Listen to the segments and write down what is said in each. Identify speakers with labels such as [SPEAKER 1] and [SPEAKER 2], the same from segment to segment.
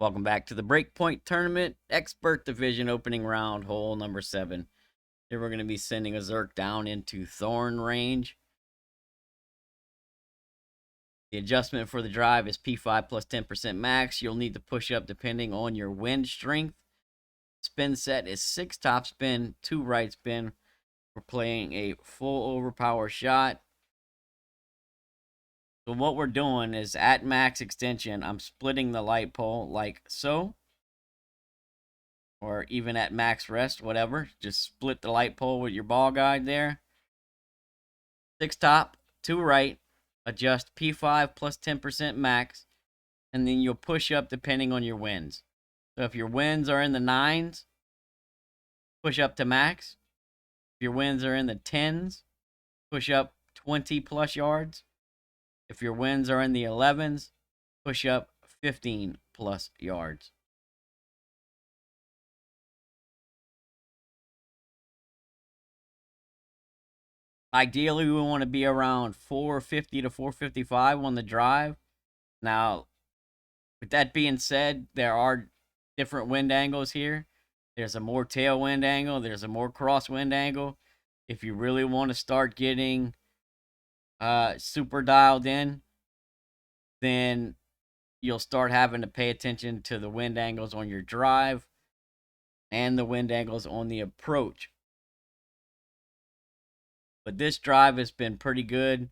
[SPEAKER 1] Welcome back to the Breakpoint Tournament Expert Division opening round, hole number 7. Here we're going to be sending a Zerk down into Thorn range. The adjustment for the drive is P5 plus 10% max. You'll need to push up depending on your wind strength. Spin set is 6 top spin, 2 right spin. We're playing a full overpower shot. So what we're doing is at max extension, I'm splitting the light pole like so. Or even at max rest, whatever. Just split the light pole with your ball guide there. 6 top, 2 right. Adjust P5 plus 10% max. And then you'll push up depending on your wins. So if your wins are in the 9s, push up to max. If your wins are in the 10s, push up 20 plus yards. If your wins are in the 11s, push up 15 plus yards. Ideally, we want to be around 450 to 455 on the drive. Now, with that being said, there are different wind angles here. There's a more tailwind angle. There's a more crosswind angle. If you really want to start getting super dialed in, then you'll start having to pay attention to the wind angles on your drive and the wind angles on the approach. But this drive has been pretty good,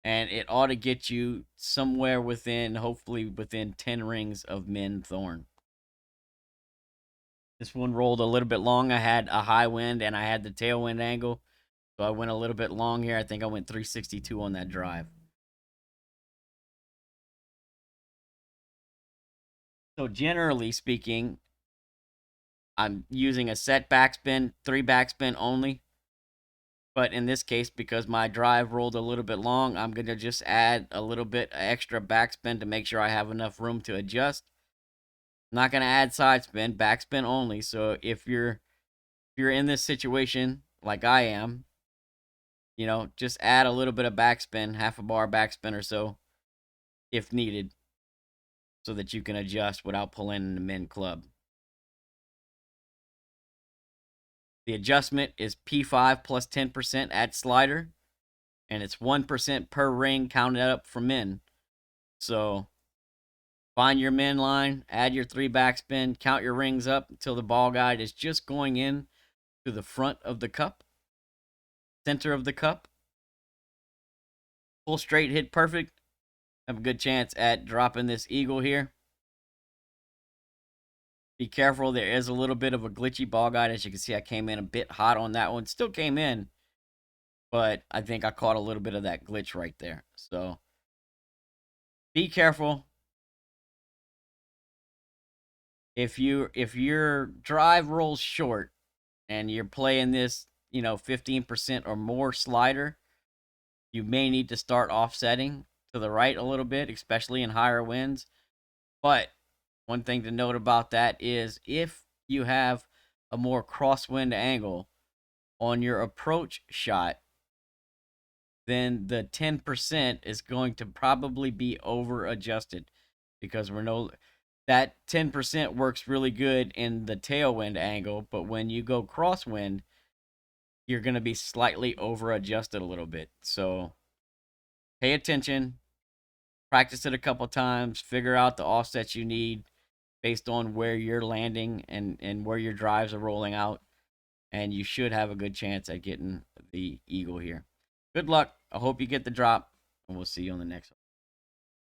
[SPEAKER 1] and it ought to get you somewhere within, hopefully within 10 rings of Min Thorn. This one rolled a little bit long. I had a high wind and I had the tailwind angle, so I went a little bit long here. I think I went 362 on that drive. So generally speaking, I'm using a set backspin, 3 backspin only. But in this case, because my drive rolled a little bit long, I'm going to just add a little bit extra backspin to make sure I have enough room to adjust. I'm not going to add side spin, backspin only. So if you're in this situation like I am, you know, just add a little bit of backspin, half a bar backspin or so, if needed, so that you can adjust without pulling in the min club. The adjustment is P5 plus 10% at slider, and it's 1% per ring counted up for min. So find your min line, add your 3 backspin, count your rings up until the ball guide is just going in to the front of the cup, center of the cup. Full straight hit perfect. Have a good chance at dropping this eagle here. Be careful, there is a little bit of a glitchy ball guide. As you can see, I came in a bit hot on that one. Still came in, but I think I caught a little bit of that glitch right there. So be careful. If your drive rolls short and you're playing this, 15% or more slider, you may need to start offsetting to the right a little bit, especially in higher winds. But one thing to note about that is if you have a more crosswind angle on your approach shot, then the 10% is going to probably be over adjusted, because that 10% works really good in the tailwind angle, but when you go crosswind, you're going to be slightly over adjusted a little bit. So pay attention, practice it a couple times, figure out the offsets you need based on where you're landing and where your drives are rolling out, and you should have a good chance at getting the eagle here. Good luck. I hope you get the drop, and we'll see you on the next one.